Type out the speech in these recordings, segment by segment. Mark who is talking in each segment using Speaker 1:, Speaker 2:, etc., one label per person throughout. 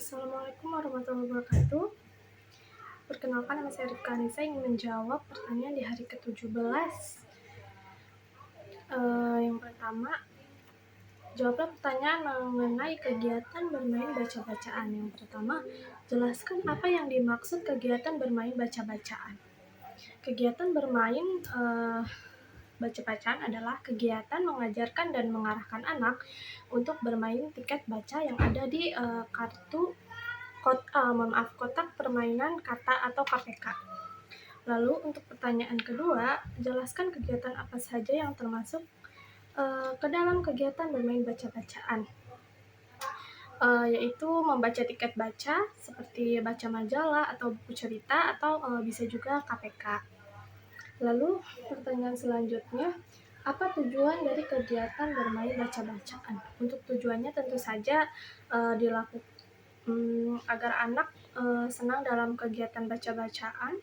Speaker 1: Assalamualaikum warahmatullahi wabarakatuh. Perkenalkan, nama saya Rifka Anissa, ingin menjawab pertanyaan di hari ke-17. Yang pertama, jawablah pertanyaan mengenai kegiatan bermain baca-bacaan. Yang pertama, jelaskan apa yang dimaksud kegiatan bermain baca-bacaan. Kegiatan bermain baca-bacaan adalah kegiatan mengajarkan dan mengarahkan anak untuk bermain tiket baca yang ada di kotak permainan kata atau KPK. Lalu untuk pertanyaan kedua, jelaskan kegiatan apa saja yang termasuk ke dalam kegiatan bermain baca-bacaan, yaitu membaca tiket baca seperti baca majalah atau buku cerita atau bisa juga KPK. Lalu pertanyaan selanjutnya, apa tujuan dari kegiatan bermain baca-bacaan? Untuk tujuannya tentu saja dilakukan agar anak senang dalam kegiatan baca-bacaan,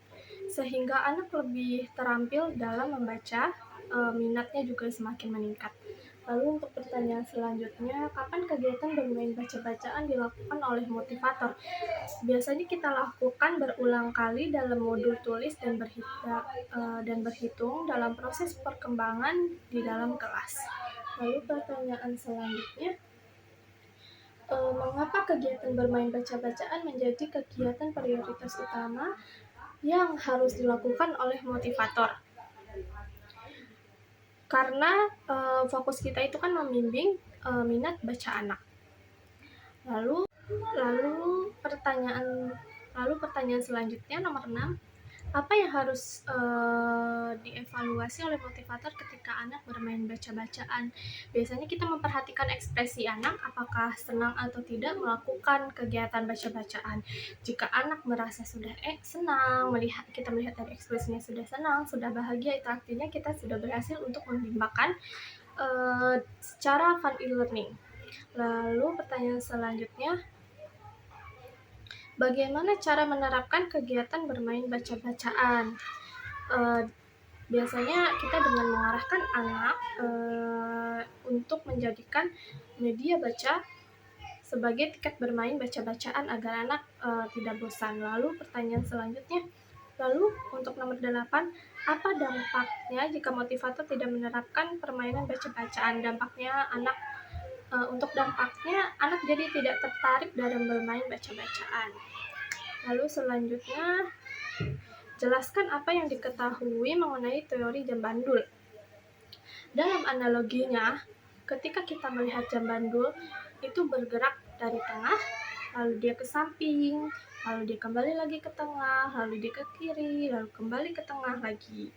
Speaker 1: sehingga anak lebih terampil dalam membaca, minatnya juga semakin meningkat. Lalu untuk pertanyaan selanjutnya, kapan kegiatan bermain baca-bacaan dilakukan oleh motivator? Biasanya kita lakukan berulang kali dalam modul tulis dan berhitung dalam proses perkembangan di dalam kelas. Lalu pertanyaan selanjutnya, mengapa kegiatan bermain baca-bacaan menjadi kegiatan prioritas utama yang harus dilakukan oleh motivator? Karena fokus kita itu kan membimbing minat baca anak. Lalu pertanyaan selanjutnya nomor 6. Apa yang harus dievaluasi oleh motivator ketika anak bermain baca-bacaan? Biasanya kita memperhatikan ekspresi anak, apakah senang atau tidak melakukan kegiatan baca-bacaan. Jika anak merasa sudah senang, kita melihat dari ekspresinya sudah senang, sudah bahagia, itu artinya kita sudah berhasil untuk membimbangkan secara fun e-learning. Lalu pertanyaan selanjutnya, bagaimana cara menerapkan kegiatan bermain baca-bacaan? Biasanya kita dengan mengarahkan anak untuk menjadikan media baca sebagai tiket bermain baca-bacaan agar anak tidak bosan. Lalu pertanyaan selanjutnya, untuk nomor 8, apa dampaknya jika motivator tidak menerapkan permainan baca-bacaan? Untuk dampaknya, anak jadi tidak tertarik dalam bermain baca-bacaan. Lalu selanjutnya, jelaskan apa yang diketahui mengenai teori jam bandul. Dalam analoginya, ketika kita melihat jam bandul itu bergerak dari tengah, lalu dia ke samping, lalu dia kembali lagi ke tengah, lalu dia ke kiri, lalu kembali ke tengah lagi.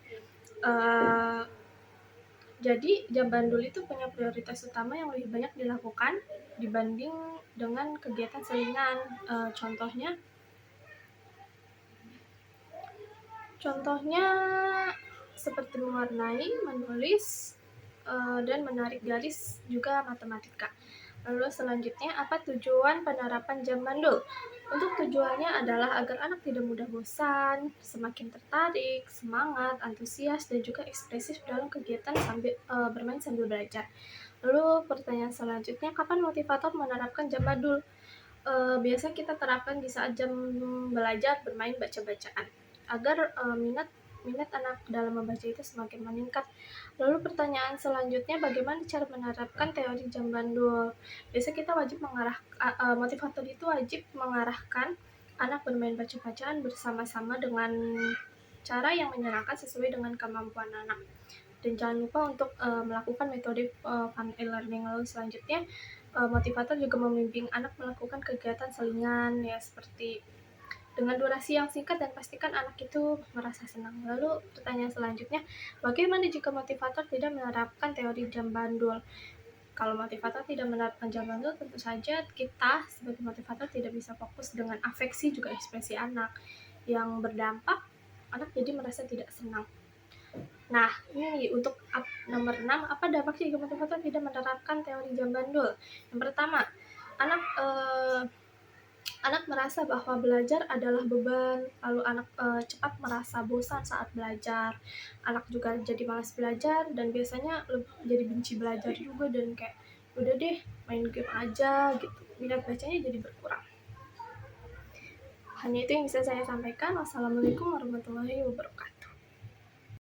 Speaker 1: Jadi jam bandul itu punya prioritas utama yang lebih banyak dilakukan dibanding dengan kegiatan selingan. Contohnya seperti mewarnai, menulis, dan menarik garis, juga matematika. Lalu selanjutnya, apa tujuan penerapan jam bandul? Untuk tujuannya adalah agar anak tidak mudah bosan, semakin tertarik, semangat, antusias, dan juga ekspresif dalam kegiatan bermain sambil belajar. Lalu pertanyaan selanjutnya, kapan motivator menerapkan jam bandul? Biasa kita terapkan di saat jam belajar bermain baca-bacaan agar minat anak dalam membaca itu semakin meningkat. Lalu pertanyaan selanjutnya, bagaimana cara menerapkan teori jam bandul? Biasa kita motivator itu wajib mengarahkan anak bermain baca-bacaan bersama-sama dengan cara yang menyenangkan sesuai dengan kemampuan anak. Dan jangan lupa untuk melakukan metode fun e-learning. Lalu selanjutnya, motivator juga membimbing anak melakukan kegiatan selingan, ya seperti dengan durasi yang singkat dan pastikan anak itu merasa senang. Lalu pertanyaan selanjutnya, bagaimana jika motivator tidak menerapkan teori jam bandul? Kalau motivator tidak menerapkan jam bandul, tentu saja kita sebagai motivator tidak bisa fokus dengan afeksi juga ekspresi anak, yang berdampak anak jadi merasa tidak senang. Nah, ini untuk nomor 6, apa dampaknya jika motivator tidak menerapkan teori jam bandul? Yang pertama, anak merasa bahwa belajar adalah beban, lalu anak cepat merasa bosan saat belajar, anak juga jadi malas belajar, dan biasanya jadi benci belajar juga, dan kayak udah deh main game aja gitu, minat bacanya jadi berkurang. Hanya itu yang bisa saya sampaikan. Wassalamualaikum warahmatullahi wabarakatuh.